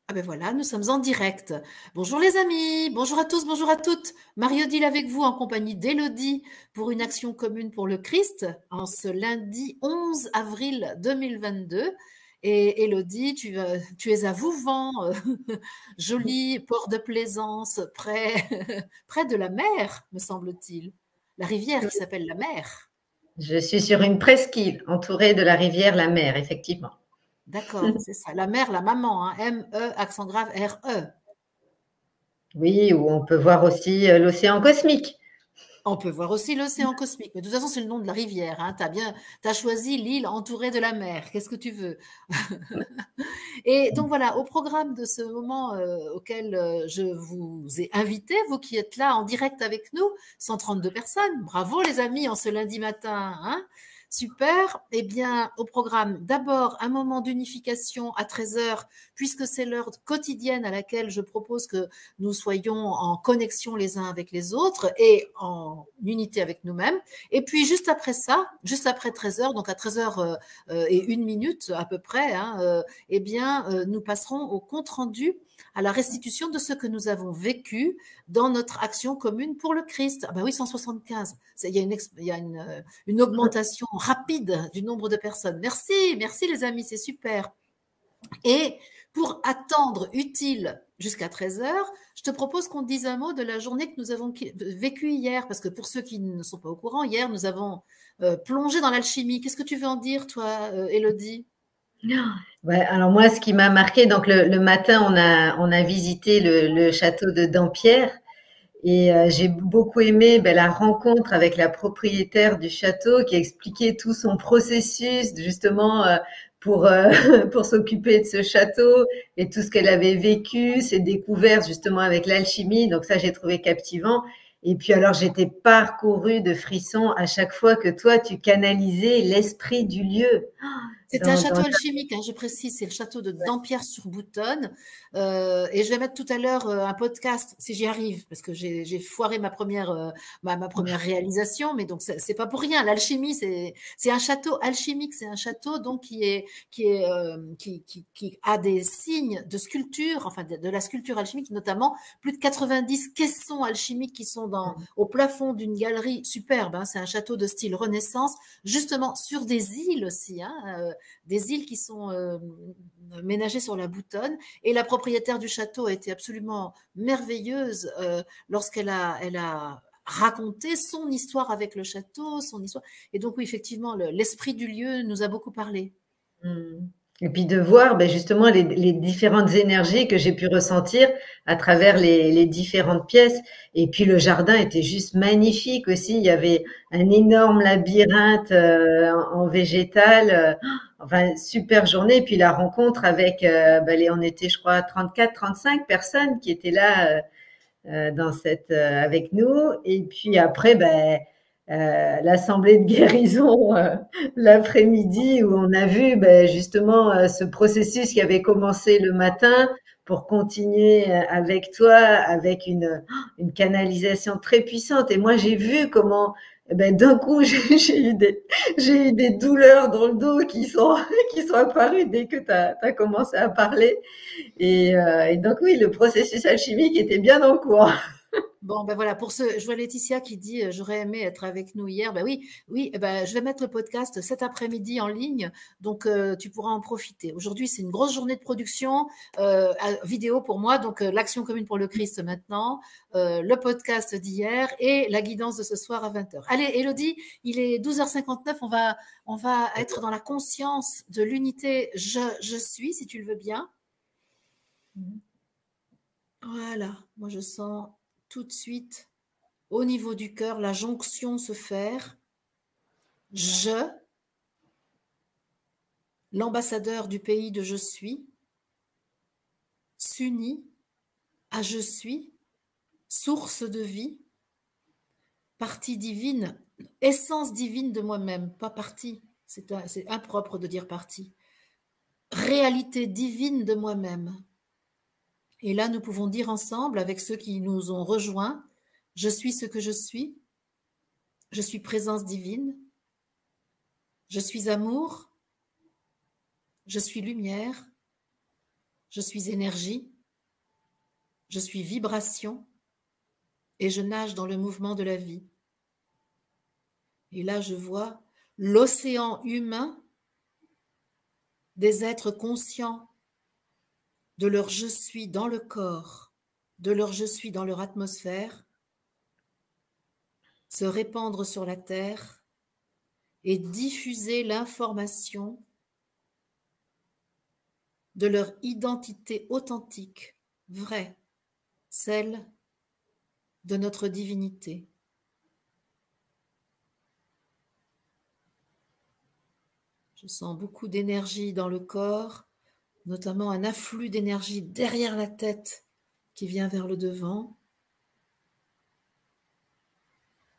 Ah ben voilà, nous sommes en direct. Bonjour les amis, bonjour à tous, bonjour à toutes. Marie-Odile avec vous en compagnie d'Élodie pour une action commune pour le Christ en ce lundi 11 avril 2022. Et Élodie, tu es à Vouvant, joli port de plaisance, près de la mer, me semble-t-il. La rivière qui s'appelle la mer. Je suis sur une presqu'île entourée de la rivière, la mer, effectivement. D'accord, c'est ça. La mer, la maman, hein. M-E, accent grave, R-E. Oui, où on peut voir aussi l'océan cosmique. On peut voir aussi l'océan cosmique, mais de toute façon, c'est le nom de la rivière, hein. T'as choisi l'île entourée de la mer. Qu'est-ce que tu veux? Et donc voilà, au programme de ce moment auquel je vous ai invité, vous qui êtes là en direct avec nous, 132 personnes. Bravo les amis, en ce lundi matin, hein. Super. Eh bien, au programme, d'abord, un moment d'unification à 13 heures, puisque c'est l'heure quotidienne à laquelle je propose que nous soyons en connexion les uns avec les autres et en unité avec nous-mêmes. Et puis, juste après ça, juste après 13 heures, donc à 13 heures et une minute à peu près, hein, eh bien, nous passerons au compte-rendu, à la restitution de ce que nous avons vécu dans notre action commune pour le Christ. Ah ben oui, 175. Il y a une augmentation rapide du nombre de personnes. Merci, merci les amis, c'est super. Et pour attendre utile jusqu'à 13 heures, je te propose qu'on dise un mot de la journée que nous avons vécue hier, parce que pour ceux qui ne sont pas au courant, hier, nous avons plongé dans l'alchimie. Qu'est-ce que tu veux en dire, toi, Élodie? Ouais, alors moi, ce qui m'a marqué, donc le matin, on a visité le château de Dampierre et j'ai beaucoup aimé la rencontre avec la propriétaire du château qui expliquait tout son processus justement pour pour s'occuper de ce château et tout ce qu'elle avait vécu, ses découvertes justement avec l'alchimie. Donc ça, j'ai trouvé captivant. Et puis alors, j'étais parcourue de frissons à chaque fois que toi, tu canalisais l'esprit du lieu C'était un dans château alchimique, hein, je précise, c'est le château de Dampierre-sur-Boutonne. Et je vais mettre tout à l'heure un podcast, si j'y arrive, parce que j'ai foiré ma première réalisation, mais donc c'est pas pour rien. L'alchimie, c'est un château alchimique, c'est un château donc qui a des signes de sculpture, enfin de la sculpture alchimique, notamment plus de 90 caissons alchimiques qui sont au plafond d'une galerie superbe. Hein, c'est un château de style Renaissance, justement sur des îles aussi. Hein, des îles qui sont ménagées sur la Boutonne. Et la propriétaire du château a été absolument merveilleuse elle a raconté son histoire avec le château, son histoire. Et donc, oui, effectivement, l'esprit du lieu nous a beaucoup parlé. Mmh. Et puis de voir justement les différentes énergies que j'ai pu ressentir à travers les différentes pièces. Et puis le jardin était juste magnifique aussi. Il y avait un énorme labyrinthe en végétal. Enfin, super journée. Et puis la rencontre avec, on était, je crois, 34, 35 personnes qui étaient là dans avec nous. Et puis après, l'assemblée de guérison l'après-midi où on a vu justement ce processus qui avait commencé le matin pour continuer avec toi avec une canalisation très puissante. Et moi, j'ai vu comment d'un coup, j'ai eu des douleurs dans le dos qui sont apparues dès que tu as commencé à parler. Et donc oui, le processus alchimique était bien en cours. Bon, ben voilà, je vois Laetitia qui dit j'aurais aimé être avec nous hier. Ben oui, oui, eh ben, je vais mettre le podcast cet après-midi en ligne, donc tu pourras en profiter. Aujourd'hui, c'est une grosse journée de production vidéo pour moi, donc l'action commune pour le Christ maintenant, le podcast d'hier et la guidance de ce soir à 20 heures. Allez, Elodie, il est 12h59, on va être dans la conscience de l'unité je suis, si tu le veux bien. Voilà, moi je sens tout de suite au niveau du cœur la jonction se faire. Je, l'ambassadeur du pays de je suis, s'unit à je suis, source de vie, partie divine, essence divine de moi-même, pas partie, c'est impropre de dire partie, réalité divine de moi-même. Et là, nous pouvons dire ensemble, avec ceux qui nous ont rejoints, je suis ce que je suis présence divine, je suis amour, je suis lumière, je suis énergie, je suis vibration et je nage dans le mouvement de la vie. Et là, je vois l'océan humain des êtres conscients de leur je suis dans le corps, de leur je suis dans leur atmosphère, se répandre sur la terre et diffuser l'information de leur identité authentique, vraie, celle de notre divinité. Je sens beaucoup d'énergie dans le corps, notamment un afflux d'énergie derrière la tête qui vient vers le devant.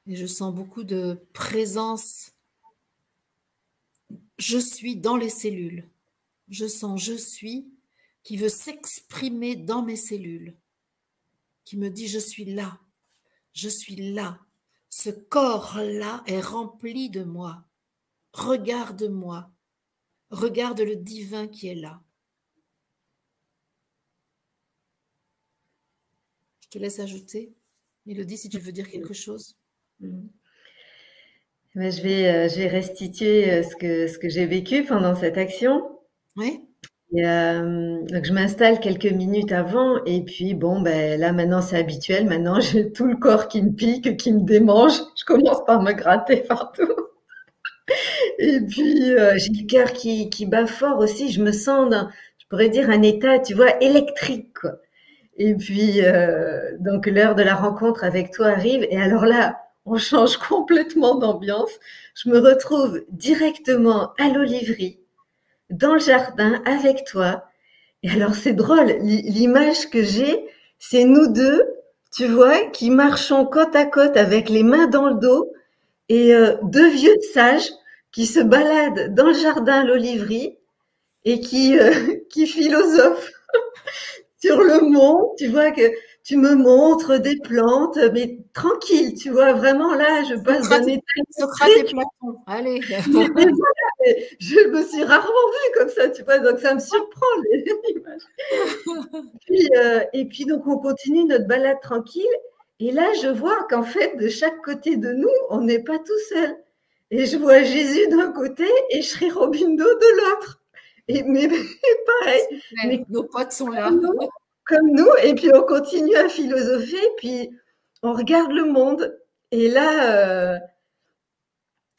Et je sens beaucoup de présence. Je suis dans les cellules. Je sens je suis qui veut s'exprimer dans mes cellules, qui me dit je suis là, je suis là. Ce corps-là est rempli de moi. Regarde-moi. Regarde le divin qui est là. Je te laisse ajouter. Mélodie, si tu veux dire quelque chose. Ben, je vais restituer ce que j'ai vécu pendant cette action. Oui. Et, donc je m'installe quelques minutes avant et puis bon ben là maintenant c'est habituel. Maintenant j'ai tout le corps qui me pique, qui me démange. Je commence par me gratter partout. Et puis j'ai le cœur qui bat fort aussi. Je me sens dans, je pourrais dire un état, tu vois, électrique, quoi. Et puis, donc l'heure de la rencontre avec toi arrive et alors là, on change complètement d'ambiance. Je me retrouve directement à l'Oliverie, dans le jardin avec toi. Et alors c'est drôle, l'image que j'ai, c'est nous deux, tu vois, qui marchons côte à côte avec les mains dans le dos et deux vieux sages qui se baladent dans le jardin à l'Oliverie et qui philosophent sur le mont, tu vois que tu me montres des plantes, mais tranquille, tu vois, vraiment là, je passe d'un état Socrate et Platon, allez. mais voilà, je me suis rarement vue comme ça, tu vois, donc ça me surprend les images. Et puis donc on continue notre balade tranquille, et là je vois qu'en fait de chaque côté de nous, on n'est pas tout seul. Et je vois Jésus d'un côté et Sri Aurobindo de l'autre. Et mais pareil, mais Nos potes sont là. comme nous, et puis on continue à philosopher, puis on regarde le monde, et là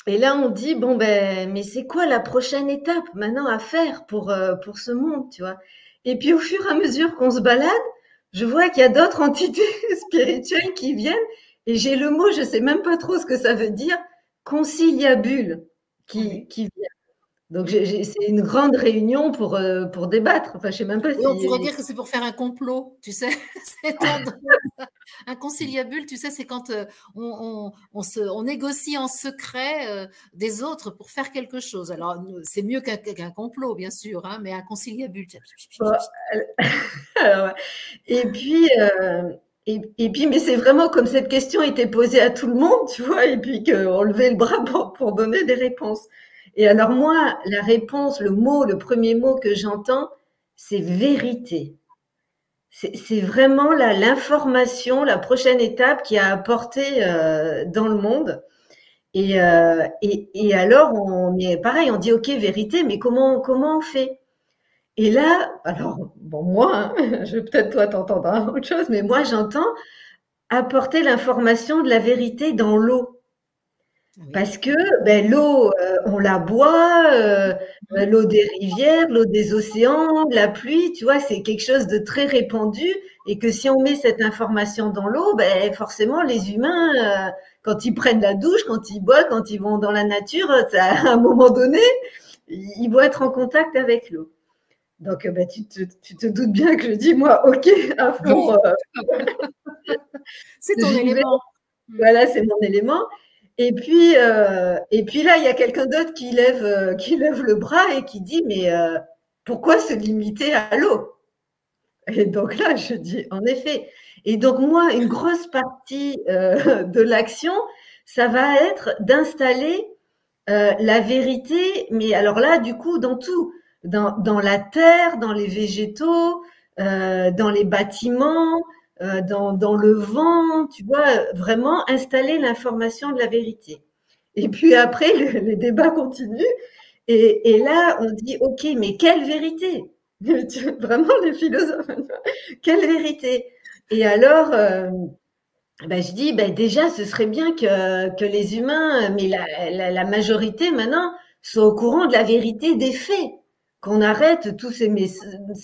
on dit bon ben mais c'est quoi la prochaine étape maintenant à faire pour ce monde, tu vois? Et puis au fur et à mesure qu'on se balade, je vois qu'il y a d'autres entités spirituelles qui viennent, et j'ai le mot, je sais même pas trop ce que ça veut dire, conciliabule, Oui. qui vient. Donc c'est une grande réunion pour débattre. Enfin, je sais même pas Oui, on pourrait si. dire que c'est pour faire un complot, tu sais. Un conciliabule, tu sais, c'est quand on négocie en secret des autres pour faire quelque chose. Alors, c'est mieux qu'un complot, bien sûr, hein, mais un conciliabule. Bon, alors, ouais. Et puis, et puis, mais c'est vraiment comme cette question était posée à tout le monde, tu vois, et puis qu'on levait le bras pour donner des réponses. Et alors moi, la réponse, le premier mot que j'entends, c'est vérité. C'est vraiment l'information, la prochaine étape qui a apporté dans le monde. Et alors, on est pareil, on dit ok, vérité, mais comment on fait? Et là, alors, bon, moi, hein, je peut-être toi t'entendras autre chose, mais moi j'entends apporter l'information de la vérité dans l'eau. Oui. Parce que ben, l'eau, on la boit, l'eau des rivières, l'eau des océans, la pluie, tu vois, c'est quelque chose de très répandu et que si on met cette information dans l'eau, ben, forcément les humains, quand ils prennent la douche, quand ils boivent, quand ils vont dans la nature, ça, à un moment donné, ils vont être en contact avec l'eau. Donc, bah, tu te doutes bien que je dis, moi, OK, à fond, C'est ton j'y vais. élément. Voilà, c'est mon élément. Et puis là, il y a quelqu'un d'autre qui lève le bras et qui dit, mais pourquoi se limiter à l'eau? Et donc là, je dis, en effet. Et donc moi, une grosse partie de l'action, ça va être d'installer la vérité, mais alors là, du coup, dans tout. dans la terre, dans les végétaux, dans les bâtiments, dans le vent, tu vois, vraiment installer l'information de la vérité. Et puis après, les débats continuent. Et là, on dit, OK, mais quelle vérité? Vraiment, les philosophes, quelle vérité? Et alors, ben, je dis, ben, déjà, ce serait bien que les humains, mais la majorité maintenant, soient au courant de la vérité des faits. Qu'on arrête tous ces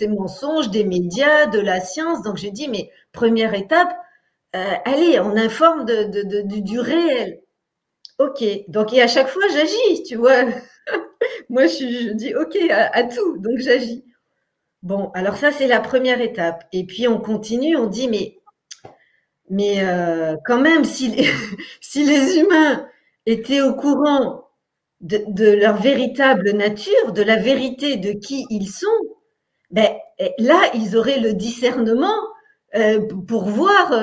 mensonges des médias, de la science. Donc, j'ai dit, mais première étape, allez, on informe du réel. OK. Donc, et à chaque fois, j'agis, tu vois. Moi, je dis OK à tout, donc j'agis. Bon, alors ça, c'est la première étape. Et puis, on continue, on dit, mais quand même, si les, si les humains étaient au courant de leur véritable nature, de la vérité de qui ils sont, ben, là, ils auraient le discernement pour voir,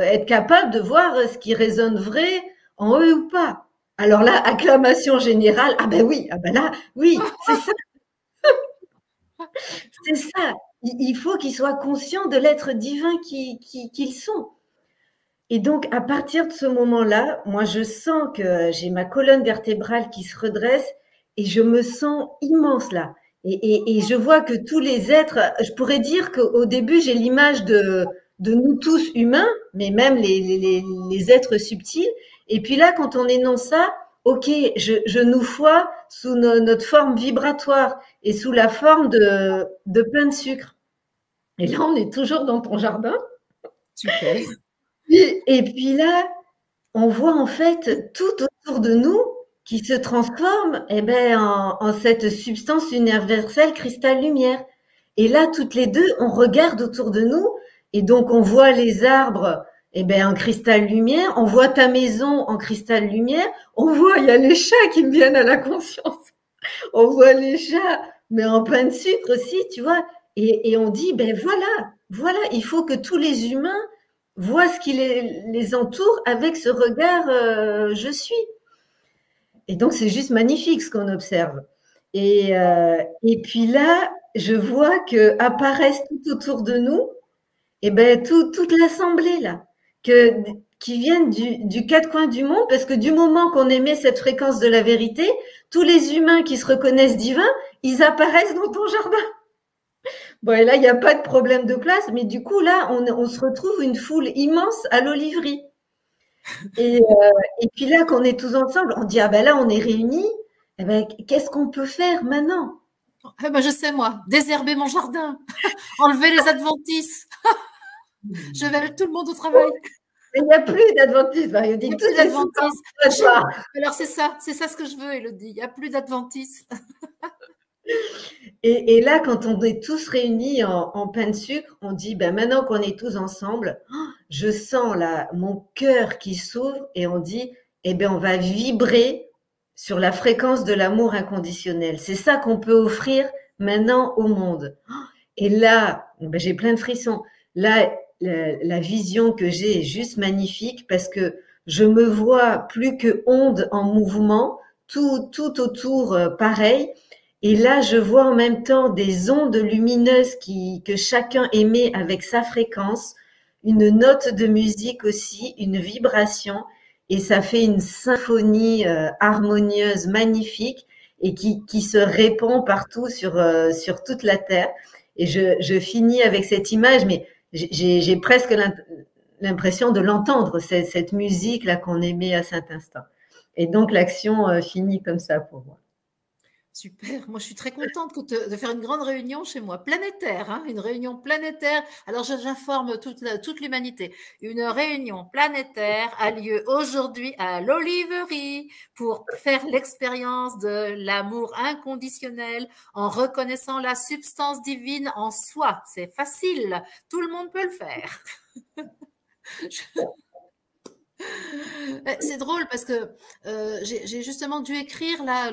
être capable de voir ce qui résonne vrai en eux ou pas. Alors là, acclamation générale, ah ben oui, ah ben là, oui, c'est ça. Il faut qu'ils soient conscients de l'être divin qu'ils sont. Et donc, à partir de ce moment-là, moi, je sens que j'ai ma colonne vertébrale qui se redresse et je me sens immense là. Et je vois que tous les êtres, je pourrais dire qu'au début, j'ai l'image de nous tous humains, mais même les êtres subtils. Et puis là, quand on énonce ça, ok, je nous vois sous notre forme vibratoire et sous la forme de plein de sucre. Et là, on est toujours dans ton jardin. Super. Et puis là, on voit en fait tout autour de nous qui se transforme eh ben, en cette substance universelle cristal-lumière. Et là, toutes les deux, on regarde autour de nous et donc on voit les arbres eh ben, en cristal-lumière, on voit ta maison en cristal-lumière, on voit, il y a les chats qui me viennent à la conscience, on voit les chats, mais en plein de sucre aussi, tu vois. Et on dit, ben voilà, voilà, il faut que tous les humains voient ce qui les entoure avec ce regard je suis. Et donc, c'est juste magnifique ce qu'on observe. Et puis là, je vois que apparaissent tout autour de nous, et ben toute l'assemblée là, que, qui viennent du quatre coins du monde, parce que du moment qu'on émet cette fréquence de la vérité, tous les humains qui se reconnaissent divins, ils apparaissent dans ton jardin. Bon, et là, il n'y a pas de problème de place, mais du coup, là, on se retrouve une foule immense à l'Oliverie. Et, et puis là, qu'on est tous ensemble, on dit, ah ben là, on est réunis, eh ben, qu'est-ce qu'on peut faire maintenant? Eh ben, je sais, moi, désherber mon jardin, enlever les adventices. Je vais avec tout le monde au travail. Mais il n'y a plus d'adventisme, Mario Il dit, n'y a plus toutes les sous d'adventices. Alors, c'est ça ce que je veux, Elodie. Il n'y a plus d'adventices. et là, quand on est tous réunis en pain de sucre, on dit, ben maintenant qu'on est tous ensemble, je sens là mon cœur qui s'ouvre et on dit, eh ben on va vibrer sur la fréquence de l'amour inconditionnel. C'est ça qu'on peut offrir maintenant au monde. Et là, ben j'ai plein de frissons. Là, la vision que j'ai est juste magnifique parce que je me vois plus que onde en mouvement, tout autour pareil. Et là, je vois en même temps des ondes lumineuses que chacun émet avec sa fréquence, une note de musique aussi, une vibration, et ça fait une symphonie harmonieuse, magnifique, et qui se répand partout sur toute la Terre. Et je finis avec cette image, mais j'ai presque l'impression de l'entendre, cette musique-là qu'on émet à cet instant. Et donc l'action finit comme ça pour moi. Super. Moi, je suis très contente de faire une grande réunion chez moi, planétaire, hein, une réunion planétaire. Alors, j'informe toute l'humanité. Une réunion planétaire a lieu aujourd'hui à l'Oliverie pour faire l'expérience de l'amour inconditionnel en reconnaissant la substance divine en soi. C'est facile. Tout le monde peut le faire. C'est drôle parce que j'ai justement dû écrire là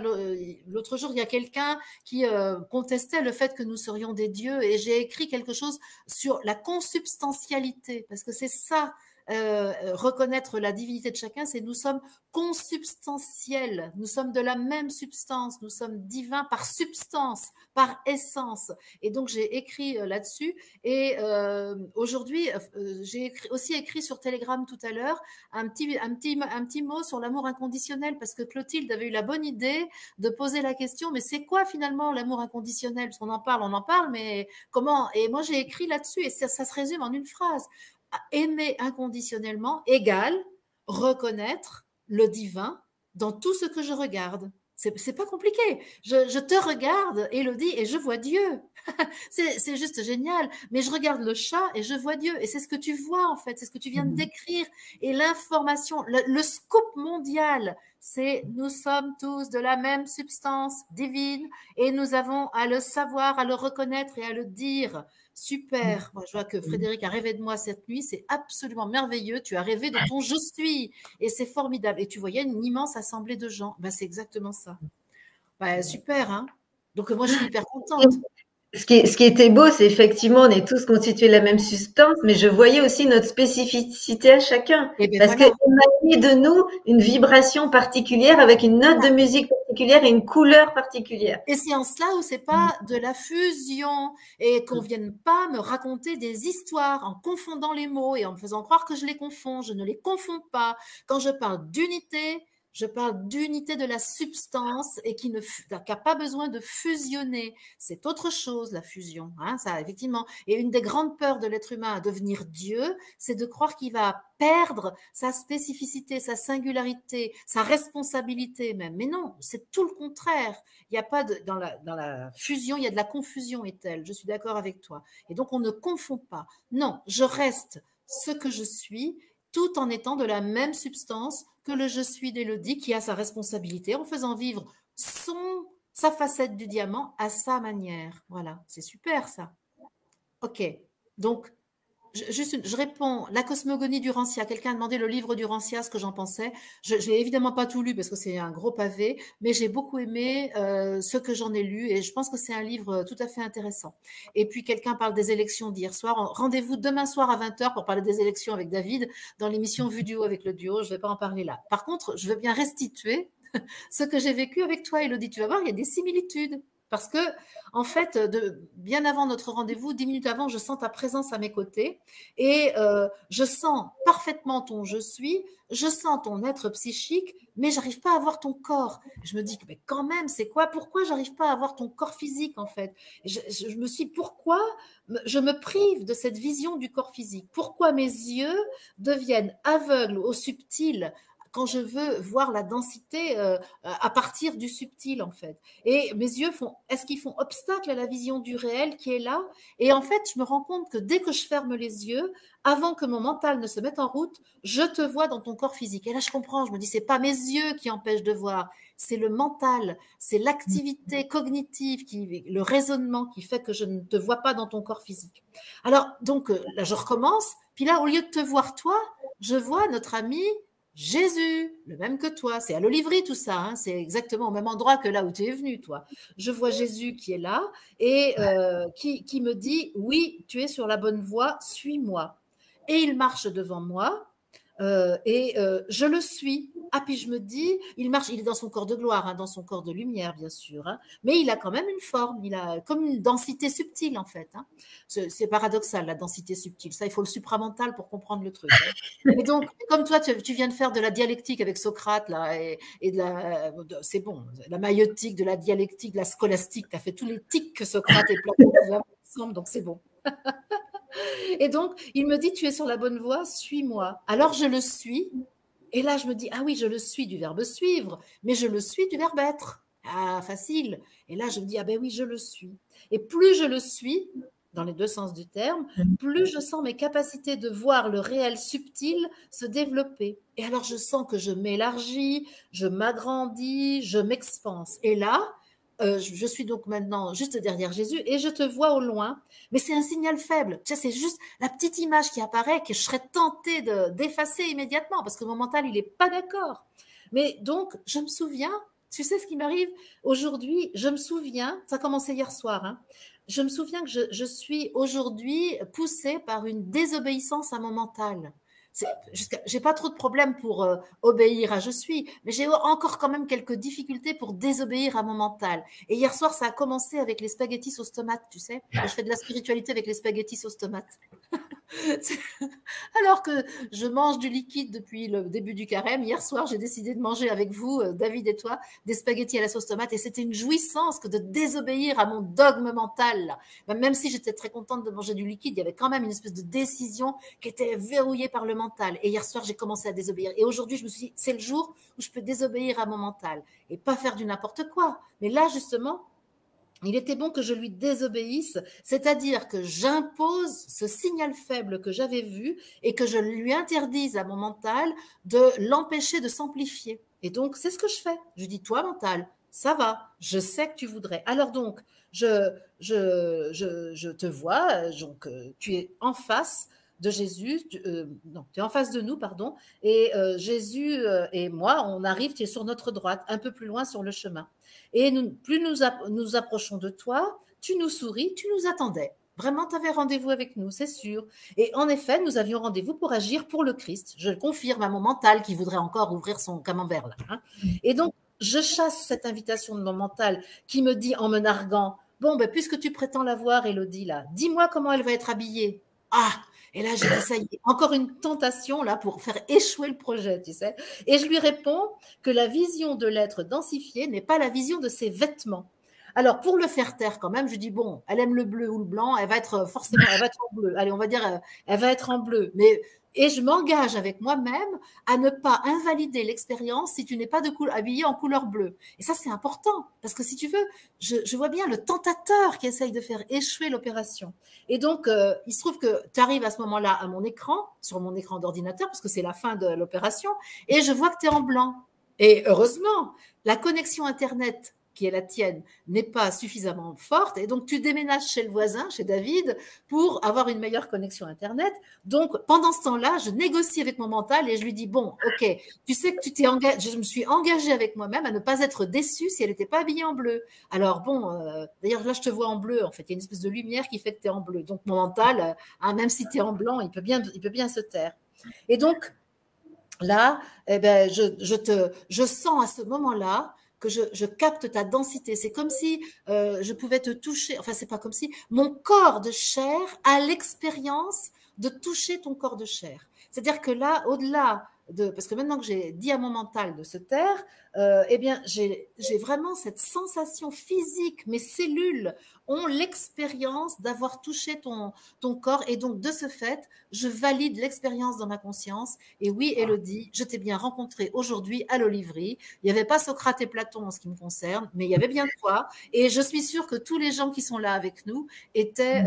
l'autre jour, il y a quelqu'un qui contestait le fait que nous serions des dieux et j'ai écrit quelque chose sur la consubstantialité parce que c'est ça reconnaître la divinité de chacun, c'est nous sommes consubstantiels, nous sommes de la même substance, nous sommes divins par substance, par essence. Et donc j'ai écrit là-dessus. Et aujourd'hui, j'ai aussi écrit sur Telegram tout à l'heure un petit mot sur l'amour inconditionnel, parce que Clotilde avait eu la bonne idée de poser la question, mais c'est quoi finalement l'amour inconditionnel? Parce qu'on on en parle, mais comment? Et moi j'ai écrit là-dessus, et ça se résume en une phrase. Aimer inconditionnellement égale reconnaître le divin dans tout ce que je regarde. C'est pas compliqué. Je te regarde, Élodie, et je vois Dieu. C'est juste génial. Mais je regarde le chat et je vois Dieu. Et c'est ce que tu vois, en fait. C'est ce que tu viens de décrire. Et l'information, le scoop mondial, c'est nous sommes tous de la même substance divine et nous avons à le savoir, à le reconnaître et à le dire. Super. Moi, je vois que Frédéric a rêvé de moi cette nuit. C'est absolument merveilleux. Tu as rêvé de ton je suis. Et c'est formidable. Et tu voyais une immense assemblée de gens. Ben, c'est exactement ça. Ben, super, hein? Donc, moi, je suis hyper contente. Ce qui était beau, c'est effectivement, on est tous constitués de la même substance, mais je voyais aussi notre spécificité à chacun. Et ben Parce que voilà. émanait de nous une vibration particulière avec une note de musique particulière et une couleur particulière. Et c'est en cela où c'est pas de la fusion et qu'on vienne pas me raconter des histoires en confondant les mots et en me faisant croire que je les confonds. Je ne les confonds pas. Quand je parle d'unité, je parle d'unité de la substance et qui n'a pas besoin de fusionner. C'est autre chose, la fusion. Hein, ça, effectivement. Et une des grandes peurs de l'être humain à devenir Dieu, c'est de croire qu'il va perdre sa spécificité, sa singularité, sa responsabilité même. Mais non, c'est tout le contraire. Il n'y a pas dans la fusion, il y a de la confusion, est-elle. Je suis d'accord avec toi. Et donc, on ne confond pas. Non, je reste ce que je suis, tout en étant de la même substance que le je suis d'Élodie, qui a sa responsabilité en faisant vivre sa facette du diamant à sa manière. Voilà, c'est super ça. Ok, donc je réponds, la cosmogonie du Rancia. Quelqu'un a demandé le livre du Rancia, ce que j'en pensais. Je l'ai évidemment pas tout lu parce que c'est un gros pavé, mais j'ai beaucoup aimé ce que j'en ai lu et je pense que c'est un livre tout à fait intéressant. Et puis quelqu'un parle des élections d'hier soir. Rendez-vous demain soir à 20 h pour parler des élections avec David dans l'émission Vue du haut avec le duo. Je ne vais pas en parler là. Par contre, je veux bien restituer ce que j'ai vécu avec toi, Élodie. Tu vas voir, il y a des similitudes. Parce que, en fait, bien avant notre rendez-vous, 10 minutes avant, je sens ta présence à mes côtés et je sens parfaitement ton je suis, je sens ton être psychique, mais j'arrive pas à voir ton corps. Je me dis que mais quand même, c'est quoi? Pourquoi j'arrive pas à voir ton corps physique en fait? Je me suis pourquoi je me prive de cette vision du corps physique? Pourquoi mes yeux deviennent aveugles au subtil quand je veux voir la densité à partir du subtil en fait. Et mes yeux est-ce qu'ils font obstacle à la vision du réel qui est là? Et en fait, je me rends compte que dès que je ferme les yeux, avant que mon mental ne se mette en route, je te vois dans ton corps physique. Et là, je comprends, je me dis, c'est pas mes yeux qui empêchent de voir, c'est le mental, c'est l'activité cognitive, le raisonnement qui fait que je ne te vois pas dans ton corps physique. Alors, donc, là, je recommence. Puis là, au lieu de te voir toi, je vois notre ami Jésus, le même que toi. C'est à l'Olivry tout ça, hein. C'est exactement au même endroit que là où tu es venu, toi. Je vois Jésus qui est là et qui me dit, oui, tu es sur la bonne voie, suis-moi. Et il marche devant moi et je le suis. Ah, puis je me dis, il marche, il est dans son corps de gloire, hein, dans son corps de lumière, bien sûr, hein, mais il a quand même une forme, il a comme une densité subtile, en fait. Hein. C'est paradoxal, la densité subtile. Ça, il faut le supramental pour comprendre le truc. Hein. Et donc, comme toi, tu viens de faire de la dialectique avec Socrate, là, et c'est bon, la maïotique, de la dialectique, de la scolastique, tu as fait tous les tics que Socrate et Platon faisaient ensemble, donc c'est bon. Et donc, il me dit, tu es sur la bonne voie, suis-moi. Alors, je le suis. Et là, je me dis, ah oui, je le suis du verbe suivre, mais je le suis du verbe être. Ah, facile. Et là, je me dis, ah ben oui, je le suis. Et plus je le suis, dans les deux sens du terme, plus je sens mes capacités de voir le réel subtil se développer. Et alors, je sens que je m'élargis, je m'agrandis, je m'expanse. Et là, je suis donc maintenant juste derrière Jésus et je te vois au loin, mais c'est un signal faible. Tu sais, c'est juste la petite image qui apparaît que je serais tentée d'effacer immédiatement parce que mon mental, il n'est pas d'accord. Mais donc, je me souviens, tu sais ce qui m'arrive aujourd'hui, je me souviens, ça a commencé hier soir, hein, je me souviens que je suis aujourd'hui poussée par une désobéissance à mon mental. J'ai pas trop de problèmes pour obéir à je suis, mais j'ai encore quand même quelques difficultés pour désobéir à mon mental. Et hier soir, ça a commencé avec les spaghettis sauce tomate, tu sais. Je fais de la spiritualité avec les spaghettis sauce tomate. Alors que je mange du liquide depuis le début du carême, hier soir, j'ai décidé de manger avec vous, David et toi, des spaghettis à la sauce tomate. Et c'était une jouissance que de désobéir à mon dogme mental. Même si j'étais très contente de manger du liquide, il y avait quand même une espèce de décision qui était verrouillée par le mental. Et hier soir, j'ai commencé à désobéir. Et aujourd'hui, je me suis dit, c'est le jour où je peux désobéir à mon mental et pas faire du n'importe quoi. Mais là, justement, il était bon que je lui désobéisse, c'est-à-dire que j'impose ce signal faible que j'avais vu et que je lui interdise à mon mental de l'empêcher de s'amplifier. Et donc, c'est ce que je fais. Je dis, toi, mental, ça va, je sais que tu voudrais. Alors donc, je te vois, donc tu es en face de Jésus, non, tu es en face de nous, pardon, et Jésus et moi, on arrive, tu es sur notre droite, un peu plus loin sur le chemin. Et plus nous approchons de toi, tu nous souris, tu nous attendais. Vraiment, tu avais rendez-vous avec nous, c'est sûr. Et en effet, nous avions rendez-vous pour agir pour le Christ. Je le confirme à mon mental qui voudrait encore ouvrir son camembert là. Hein. Et donc, je chasse cette invitation de mon mental qui me dit en me narguant, bon, ben, puisque tu prétends la voir, Élodie, là, dis-moi comment elle va être habillée. Ah, et là, j'ai dit, ça y est, encore une tentation là pour faire échouer le projet, tu sais. Et je lui réponds que la vision de l'être densifié n'est pas la vision de ses vêtements. Alors, pour le faire taire quand même, je dis, bon, elle aime le bleu ou le blanc, elle va être forcément, elle va être en bleu. Allez, on va dire, elle va être en bleu. Et je m'engage avec moi-même à ne pas invalider l'expérience si tu n'es pas habillé en couleur bleue. Et ça, c'est important, parce que si tu veux, je vois bien le tentateur qui essaye de faire échouer l'opération. Et donc, il se trouve que tu arrives à ce moment-là à mon écran, sur mon écran d'ordinateur, parce que c'est la fin de l'opération, et je vois que tu es en blanc. Et heureusement, la connexion Internet qui est la tienne, n'est pas suffisamment forte. Et donc, tu déménages chez le voisin, chez David, pour avoir une meilleure connexion Internet. Donc, pendant ce temps-là, je négocie avec mon mental et je lui dis, bon, OK, tu sais que tu t'es engagé, je me suis engagée avec moi-même à ne pas être déçue si elle n'était pas habillée en bleu. Alors, bon, d'ailleurs, là, je te vois en bleu, en fait. Il y a une espèce de lumière qui fait que tu es en bleu. Donc, mon mental, même si tu es en blanc, il peut bien se taire. Et donc, là, eh ben, je sens à ce moment-là que je capte ta densité. C'est comme si je pouvais te toucher. Enfin, c'est pas comme si mon corps de chair a l'expérience de toucher ton corps de chair. C'est-à-dire que là, au-delà parce que maintenant que j'ai dit à mon mental de se taire, eh bien, j'ai vraiment cette sensation physique. Mes cellules ont l'expérience d'avoir touché ton corps. Et donc, de ce fait, je valide l'expérience dans ma conscience. Et oui, Élodie, je t'ai bien rencontré aujourd'hui à l'Oliverie. Il n'y avait pas Socrate et Platon en ce qui me concerne, mais il y avait bien toi. Et je suis sûre que tous les gens qui sont là avec nous étaient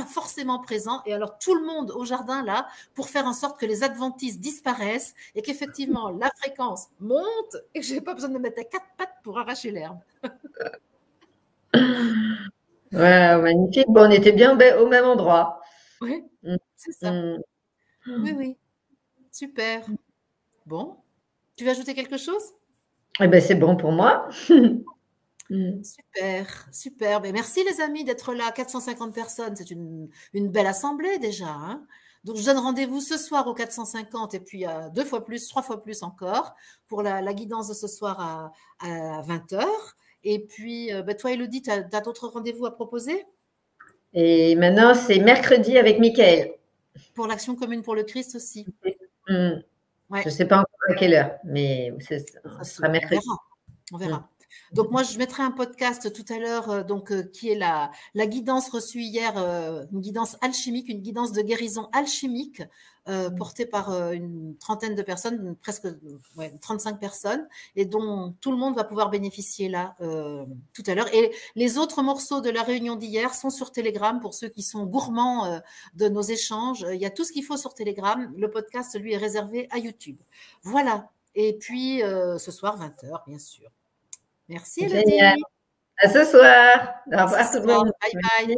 forcément présents. Et alors, tout le monde au jardin, là, pour faire en sorte que les adventistes disparaissent et qu'effectivement, la fréquence monte et que je n'ai pas besoin de me mettre à quatre pattes pour arracher l'herbe. Ouais, magnifique. Bon, on était bien au même endroit. Oui, c'est ça. Oui, oui. Super. Bon. Tu veux ajouter quelque chose? Eh ben, c'est bon pour moi. Super, super. Mais merci les amis d'être là. 450 personnes, c'est une belle assemblée déjà. Hein. Donc je donne rendez-vous ce soir aux 450 et puis 2 fois plus, 3 fois plus encore pour la guidance de ce soir à 20h. Et puis toi Élodie, tu as d'autres rendez-vous à proposer? Et maintenant, c'est mercredi avec Mickaël. Pour l'Action commune pour le Christ aussi. Je ne sais pas encore à quelle heure, mais ce sera mercredi. On verra. Donc moi, je mettrai un podcast tout à l'heure, qui est la guidance reçue hier, une guidance alchimique, une guidance de guérison alchimique portée par une trentaine de personnes, presque 35 personnes, et dont tout le monde va pouvoir bénéficier là tout à l'heure. Et les autres morceaux de la réunion d'hier sont sur Telegram pour ceux qui sont gourmands de nos échanges. Il y a tout ce qu'il faut sur Telegram. Le podcast, lui, est réservé à YouTube. Voilà. Et puis, ce soir, 20h, bien sûr. Merci, Élodie. Génial. À ce soir. Au revoir tout le monde. Bye bye.